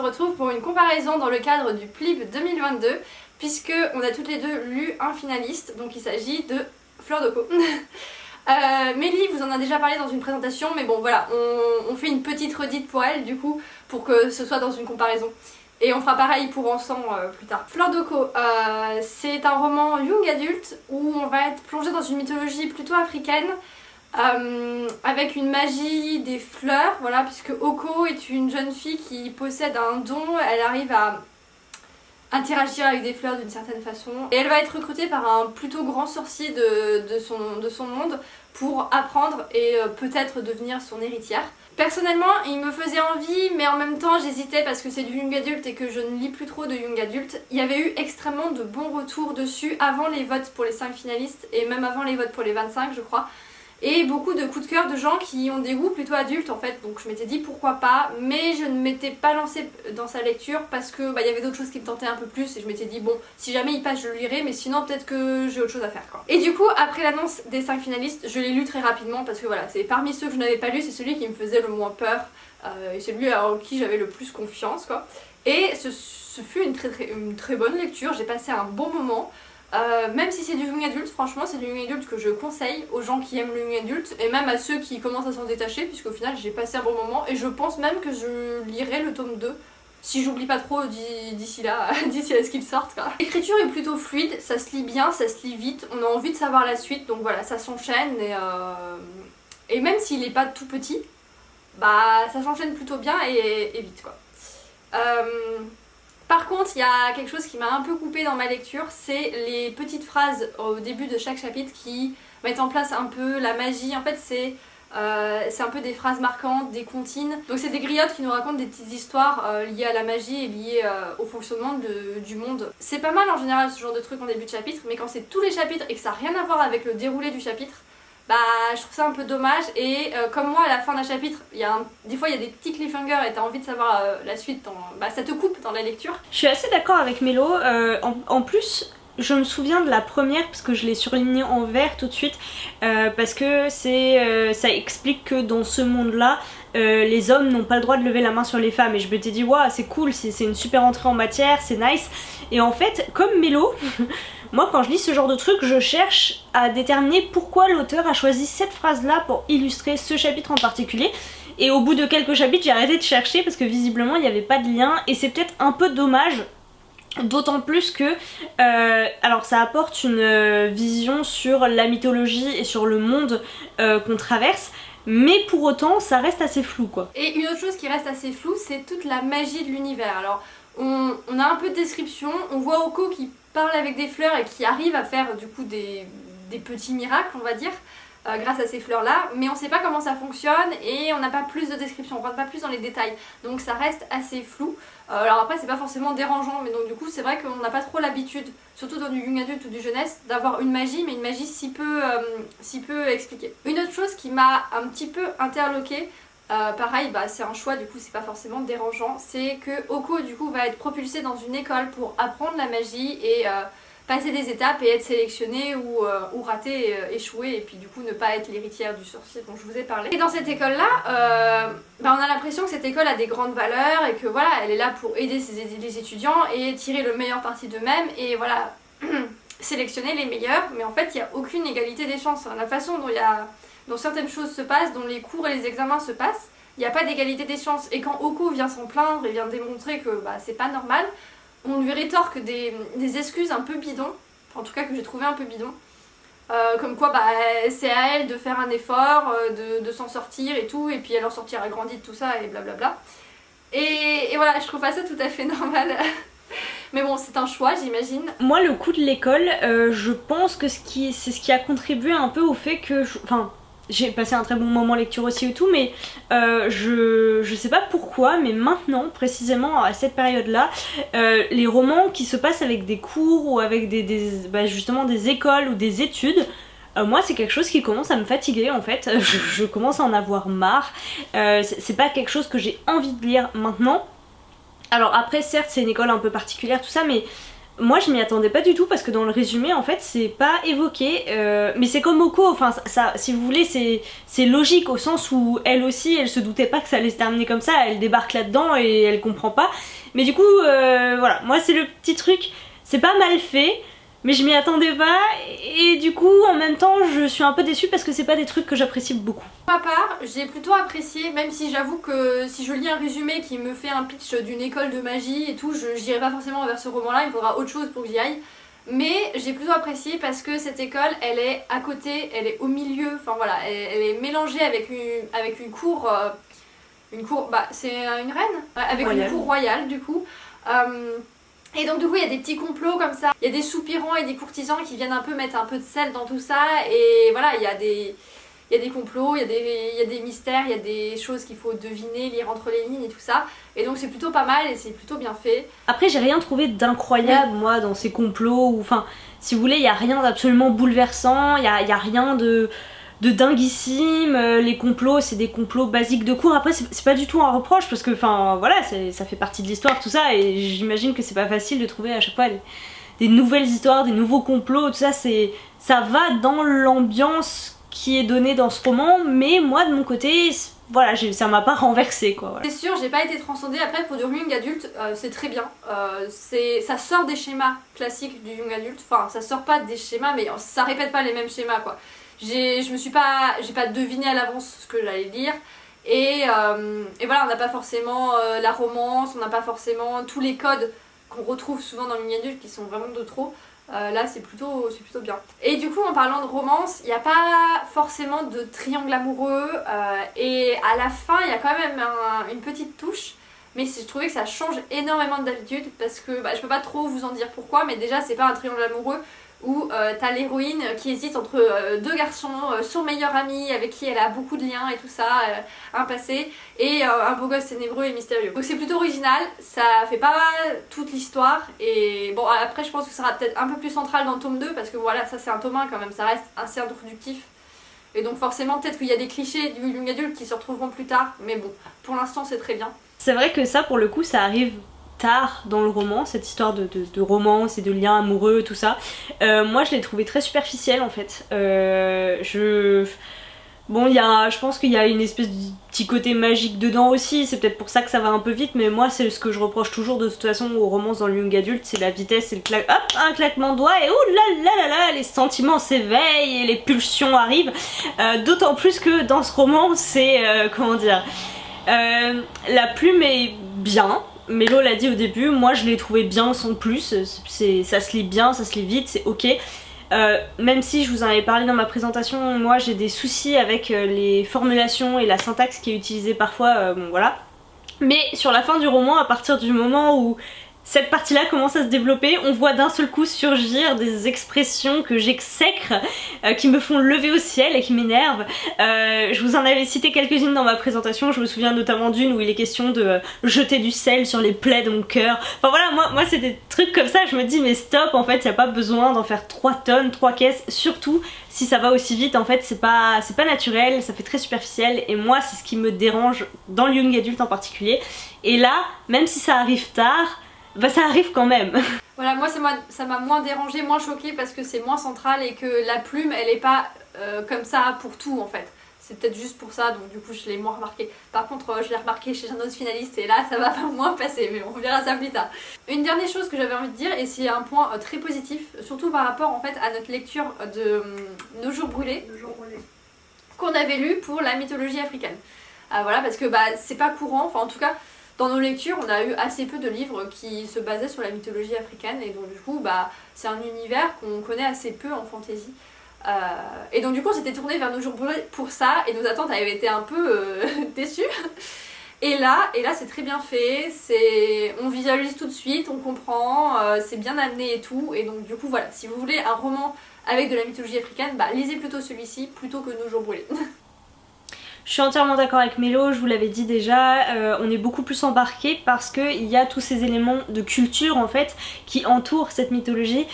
retrouve pour une comparaison dans le cadre du PLIB 2022, puisque on a toutes les deux lu un finaliste, donc il s'agit de Fleur de Caux. Mélie vous en a déjà parlé dans une présentation, mais bon voilà, on fait une petite redite pour elle du coup, pour que ce soit dans une comparaison. Et on fera pareil pour Encens plus tard. Fleur de Caux, c'est un roman young adulte où on va être plongé dans une mythologie plutôt africaine, avec une magie des fleurs, voilà, puisque Oko est une jeune fille qui possède un don, elle arrive à interagir avec des fleurs d'une certaine façon. Et elle va être recrutée par un plutôt grand sorcier de son monde pour apprendre et peut-être devenir son héritière. Personnellement, il me faisait envie, mais en même temps j'hésitais parce que c'est du young adulte et que je ne lis plus trop de young adulte. Il y avait eu extrêmement de bons retours dessus avant les votes pour les 5 finalistes et même avant les votes pour les 25 je crois. Et beaucoup de coups de cœur de gens qui ont des goûts plutôt adultes en fait, donc je m'étais dit pourquoi pas, mais je ne m'étais pas lancée dans sa lecture parce que y avait d'autres choses qui me tentaient un peu plus et je m'étais dit bon, si jamais il passe je le lirai, mais sinon peut-être que j'ai autre chose à faire quoi. Et du coup après l'annonce des 5 finalistes, je l'ai lu très rapidement parce que voilà, c'est parmi ceux que je n'avais pas lu, c'est celui qui me faisait le moins peur, et celui en qui j'avais le plus confiance quoi. Et ce fut une très bonne lecture, j'ai passé un bon moment. Même si c'est du young adulte, franchement c'est du young adulte que je conseille aux gens qui aiment le young adulte et même à ceux qui commencent à s'en détacher, puisqu'au final j'ai passé un bon moment et je pense même que je lirai le tome 2 si j'oublie pas trop d'ici là, d'ici à ce qu'il sorte. L'écriture est plutôt fluide, ça se lit bien, ça se lit vite, on a envie de savoir la suite, donc voilà, ça s'enchaîne et même s'il est pas tout petit, ça s'enchaîne plutôt bien et vite quoi. Par contre, il y a quelque chose qui m'a un peu coupé dans ma lecture, c'est les petites phrases au début de chaque chapitre qui mettent en place un peu la magie. En fait, c'est un peu des phrases marquantes, des comptines. Donc c'est des griottes qui nous racontent des petites histoires liées à la magie et liées au fonctionnement du monde. C'est pas mal en général ce genre de truc en début de chapitre, mais quand c'est tous les chapitres et que ça n'a rien à voir avec le déroulé du chapitre, je trouve ça un peu dommage. Et comme moi à la fin d'un chapitre, des fois il y a des petits cliffhangers et t'as envie de savoir la suite, ça te coupe dans la lecture. Je suis assez d'accord avec Mélo, en plus je me souviens de la première parce que je l'ai surlignée en vert tout de suite, parce que ça explique que dans ce monde là les hommes n'ont pas le droit de lever la main sur les femmes, et je m'étais dit waouh c'est cool, c'est une super entrée en matière, c'est nice. Et en fait comme Mélo moi quand je lis ce genre de truc je cherche à déterminer pourquoi l'auteur a choisi cette phrase là pour illustrer ce chapitre en particulier, et au bout de quelques chapitres j'ai arrêté de chercher parce que visiblement il n'y avait pas de lien, et c'est peut-être un peu dommage. D'autant plus que, alors ça apporte une vision sur la mythologie et sur le monde qu'on traverse, mais pour autant ça reste assez flou quoi. Et une autre chose qui reste assez floue, c'est toute la magie de l'univers. Alors on a un peu de description, on voit Oko qui parle avec des fleurs et qui arrive à faire du coup des petits miracles on va dire, grâce à ces fleurs là, mais on sait pas comment ça fonctionne et on n'a pas plus de description, on rentre pas plus dans les détails, donc ça reste assez flou. Alors après c'est pas forcément dérangeant, mais donc du coup c'est vrai qu'on n'a pas trop l'habitude, surtout dans du young adulte ou du jeunesse, d'avoir une magie, mais une magie si peu expliquée. Une autre chose qui m'a un petit peu interloquée, pareil c'est un choix, du coup c'est pas forcément dérangeant, c'est que Oko du coup va être propulsée dans une école pour apprendre la magie et passer des étapes et être sélectionnée ou rater, échouer, et puis du coup ne pas être l'héritière du sorcier dont je vous ai parlé. Et dans cette école là, on a l'impression que cette école a des grandes valeurs et que voilà, elle est là pour aider les étudiants et tirer le meilleur parti d'eux-mêmes et voilà, sélectionner les meilleurs, mais en fait il n'y a aucune égalité des chances. La façon dont certaines choses se passent, dont les cours et les examens se passent, il n'y a pas d'égalité des chances. Et quand Oko vient s'en plaindre et vient démontrer que c'est pas normal, on lui rétorque des excuses un peu bidons, en tout cas que j'ai trouvé un peu bidons, comme quoi c'est à elle de faire un effort, de s'en sortir et tout, et puis elle en sortira grandie de tout ça et blablabla. Et voilà, je trouve pas ça tout à fait normal. Mais bon, c'est un choix, j'imagine. Moi, le coup de l'école, je pense que c'est ce qui a contribué un peu au fait que... j'ai passé un très bon moment lecture aussi et tout, mais je sais pas pourquoi, mais maintenant, précisément à cette période-là, les romans qui se passent avec des cours ou avec justement des écoles ou des études, moi c'est quelque chose qui commence à me fatiguer en fait, je commence à en avoir marre, c'est pas quelque chose que j'ai envie de lire maintenant. Alors après certes c'est une école un peu particulière tout ça, mais moi je m'y attendais pas du tout parce que dans le résumé en fait c'est pas évoqué, mais c'est comme Oko, enfin ça, si vous voulez c'est logique au sens où elle aussi elle se doutait pas que ça allait se terminer comme ça, elle débarque là-dedans et elle comprend pas, mais du coup voilà, moi c'est le petit truc, c'est pas mal fait, mais je m'y attendais pas et du coup en même temps je suis un peu déçue parce que c'est pas des trucs que j'apprécie beaucoup. Pour ma part, j'ai plutôt apprécié, même si j'avoue que si je lis un résumé qui me fait un pitch d'une école de magie et tout, j'irai pas forcément vers ce roman-là, il me faudra autre chose pour que j'y aille. Mais j'ai plutôt apprécié parce que cette école, elle est à côté, elle est au milieu, enfin voilà, elle est mélangée avec une cour, bah c'est une reine, ouais, avec Royale. une cour royale du coup. Et donc du coup il y a des petits complots comme ça, il y a des soupirants et des courtisans qui viennent un peu mettre un peu de sel dans tout ça, et voilà, il y a des complots, il y a des mystères, il y a des choses qu'il faut deviner, lire entre les lignes et tout ça. Et donc c'est plutôt pas mal et c'est plutôt bien fait. Après j'ai rien trouvé d'incroyable moi dans ces complots, ou enfin si vous voulez il y a rien d'absolument bouleversant, il y a rien de dinguissime, les complots c'est des complots basiques de cours, après c'est pas du tout un reproche parce que enfin voilà ça fait partie de l'histoire tout ça, et j'imagine que c'est pas facile de trouver à chaque fois des nouvelles histoires, des nouveaux complots, tout ça ça va dans l'ambiance qui est donnée dans ce roman, mais moi de mon côté voilà, ça m'a pas renversé quoi. Voilà. C'est sûr, j'ai pas été transcendée. Après, pour du young adulte, c'est très bien. Ça sort des schémas classiques du young adulte. Enfin, ça sort pas des schémas, mais ça répète pas les mêmes schémas quoi. J'ai pas deviné à l'avance ce que j'allais lire. Et voilà, on n'a pas forcément la romance, on n'a pas forcément tous les codes qu'on retrouve souvent dans le young adulte qui sont vraiment de trop. Là c'est plutôt bien. Et du coup en parlant de romance, il n'y a pas forcément de triangle amoureux et à la fin il y a quand même une petite touche, mais je trouvais que ça change énormément d'habitude parce que je peux pas trop vous en dire pourquoi, mais déjà c'est pas un triangle amoureux où t'as l'héroïne qui hésite entre deux garçons, son meilleur ami avec qui elle a beaucoup de liens et tout ça, un passé, et un beau gosse ténébreux et mystérieux. Donc c'est plutôt original, ça fait pas toute l'histoire, et bon après je pense que ça sera peut-être un peu plus central dans le tome 2 parce que voilà, ça c'est un tome 1 quand même, ça reste assez introductif. Et donc forcément peut-être qu'il y a des clichés du young adulte qui se retrouveront plus tard, mais bon, pour l'instant c'est très bien. C'est vrai que ça pour le coup ça arrive tard dans le roman, cette histoire de romance et de liens amoureux, tout ça. Moi je l'ai trouvé très superficiel en fait. Bon, je pense qu'il y a une espèce de petit côté magique dedans aussi, c'est peut-être pour ça que ça va un peu vite, mais moi c'est ce que je reproche toujours de toute façon aux romances dans le young adulte, c'est la vitesse et un claquement de doigts et oh là, les sentiments s'éveillent et les pulsions arrivent. D'autant plus que dans ce roman c'est, comment dire, la plume est bien. Mélo l'a dit au début, moi je l'ai trouvé bien sans plus, ça se lit bien, ça se lit vite, c'est ok. Même si je vous en avais parlé dans ma présentation, moi j'ai des soucis avec les formulations et la syntaxe qui est utilisée parfois, bon voilà. Mais sur la fin du roman, à partir du moment où cette partie-là commence à se développer, on voit d'un seul coup surgir des expressions que j'exècre, qui me font lever au ciel et qui m'énervent. Je vous en avais cité quelques-unes dans ma présentation, je me souviens notamment d'une où il est question de jeter du sel sur les plaies de mon cœur. Enfin voilà, moi c'est des trucs comme ça, je me dis mais stop, en fait y a pas besoin d'en faire 3 tonnes, 3 caisses, surtout si ça va aussi vite, en fait c'est pas naturel, ça fait très superficiel, et moi c'est ce qui me dérange dans le young adulte en particulier. Et là, même si ça arrive tard, ça arrive quand même. Voilà, moi ça m'a moins dérangé, moins choqué parce que c'est moins central et que la plume elle est pas comme ça pour tout en fait. C'est peut-être juste pour ça, donc du coup je l'ai moins remarqué. Par contre je l'ai remarqué chez un autre finaliste et là ça va pas moins passer, mais on verra ça plus tard. Une dernière chose que j'avais envie de dire, et c'est un point très positif, surtout par rapport en fait à notre lecture de Nos jours brûlés, qu'on avait lu pour la mythologie africaine. Voilà, parce que c'est pas courant, enfin en tout cas dans nos lectures on a eu assez peu de livres qui se basaient sur la mythologie africaine, et donc du coup c'est un univers qu'on connaît assez peu en fantasy. Et donc du coup on s'était tourné vers Nos jours brûlés pour ça, et nos attentes avaient été un peu déçues. Et là c'est très bien fait, on visualise tout de suite, on comprend, c'est bien amené et tout, et donc du coup voilà, si vous voulez un roman avec de la mythologie africaine, lisez plutôt celui-ci plutôt que Nos jours brûlés. Je suis entièrement d'accord avec Mélo, je vous l'avais dit déjà, on est beaucoup plus embarqué parce qu'il y a tous ces éléments de culture en fait qui entourent cette mythologie,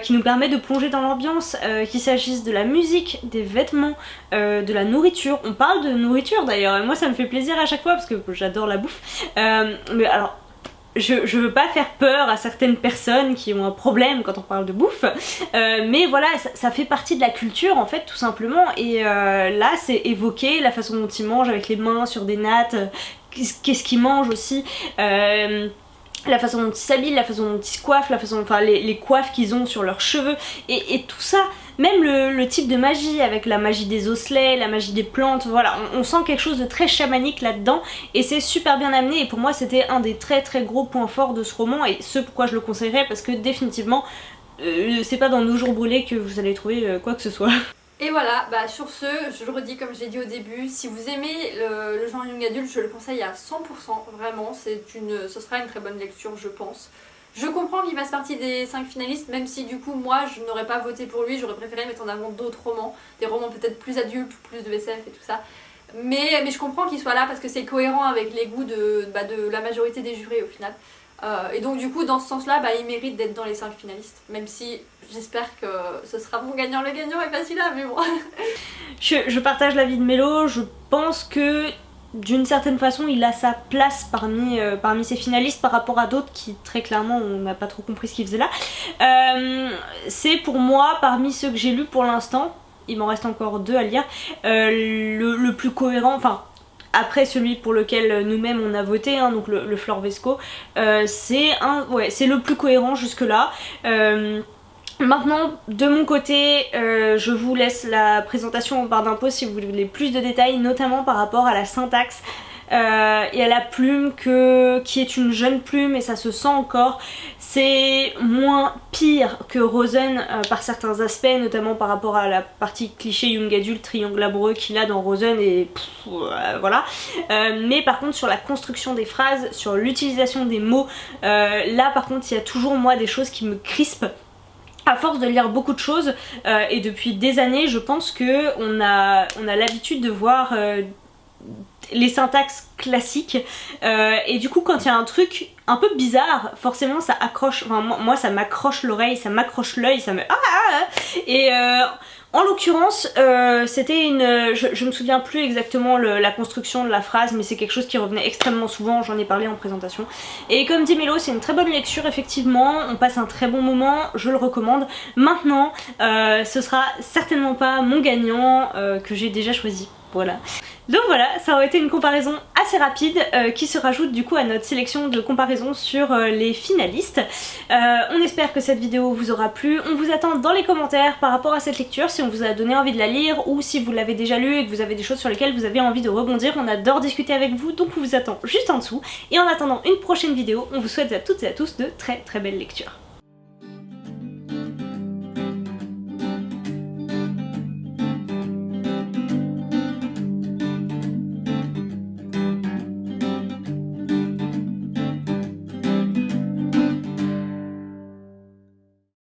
qui nous permet de plonger dans l'ambiance, qu'il s'agisse de la musique, des vêtements, de la nourriture. On parle de nourriture d'ailleurs, et moi ça me fait plaisir à chaque fois parce que j'adore la bouffe. Mais alors, je veux pas faire peur à certaines personnes qui ont un problème quand on parle de bouffe, mais voilà, ça fait partie de la culture en fait tout simplement, et là c'est évoqué la façon dont ils mangent avec les mains sur des nattes, qu'est-ce qu'ils mangent aussi, la façon dont ils s'habillent, la façon dont ils se coiffent, la façon, enfin les coiffes qu'ils ont sur leurs cheveux, et tout ça, même le type de magie avec la magie des osselets, la magie des plantes, voilà, on sent quelque chose de très chamanique là-dedans, et c'est super bien amené, et pour moi c'était un des très très gros points forts de ce roman, et ce pourquoi je le conseillerais, parce que définitivement c'est pas dans Nos jours brûlés que vous allez trouver quoi que ce soit. Et voilà, bah sur ce, je le redis comme je l'ai dit au début, si vous aimez le genre young adulte, je le conseille à 100%, vraiment, ce sera une très bonne lecture je pense. Je comprends qu'il fasse partie des 5 finalistes, même si du coup moi je n'aurais pas voté pour lui, j'aurais préféré mettre en avant d'autres romans, des romans peut-être plus adultes, plus de SF et tout ça. Mais je comprends qu'il soit là parce que c'est cohérent avec les goûts de la majorité des jurés au final. Et donc du coup dans ce sens là il mérite d'être dans les 5 finalistes, même si j'espère que ce sera mon gagnant, le gagnant est facile là mais bon. Je partage l'avis de Mélo, je pense que d'une certaine façon il a sa place parmi ces finalistes par rapport à d'autres qui très clairement on n'a pas trop compris ce qu'il faisait là. C'est pour moi parmi ceux que j'ai lus pour l'instant, il m'en reste encore 2 à lire, le plus cohérent, enfin après celui pour lequel nous-mêmes on a voté, hein, donc le Flor Vesco, c'est le plus cohérent jusque là. Maintenant, de mon côté, je vous laisse la présentation en barre d'impôts si vous voulez plus de détails, notamment par rapport à la syntaxe et à la plume qui est une jeune plume, et ça se sent encore. C'est moins pire que Rosen par certains aspects, notamment par rapport à la partie cliché young adulte triangle amoureux qu'il a dans Rosen, et voilà. Mais par contre sur la construction des phrases, sur l'utilisation des mots, là par contre il y a toujours moi des choses qui me crispent. À force de lire beaucoup de choses et depuis des années, je pense que on a l'habitude de voir les syntaxes classiques et du coup quand il y a un truc un peu bizarre, forcément ça accroche, enfin moi ça m'accroche l'oreille, ça m'accroche l'œil, ça me et en l'occurrence c'était je me souviens plus exactement la construction de la phrase, mais c'est quelque chose qui revenait extrêmement souvent, j'en ai parlé en présentation, et comme dit Mélo, c'est une très bonne lecture effectivement, on passe un très bon moment, je le recommande. Maintenant ce sera certainement pas mon gagnant que j'ai déjà choisi, voilà. Donc voilà, ça aurait été une comparaison assez rapide qui se rajoute du coup à notre sélection de comparaison sur les finalistes. On espère que cette vidéo vous aura plu, on vous attend dans les commentaires par rapport à cette lecture, si on vous a donné envie de la lire ou si vous l'avez déjà lue et que vous avez des choses sur lesquelles vous avez envie de rebondir, on adore discuter avec vous, donc on vous attend juste en dessous. Et en attendant une prochaine vidéo, on vous souhaite à toutes et à tous de très très belles lectures.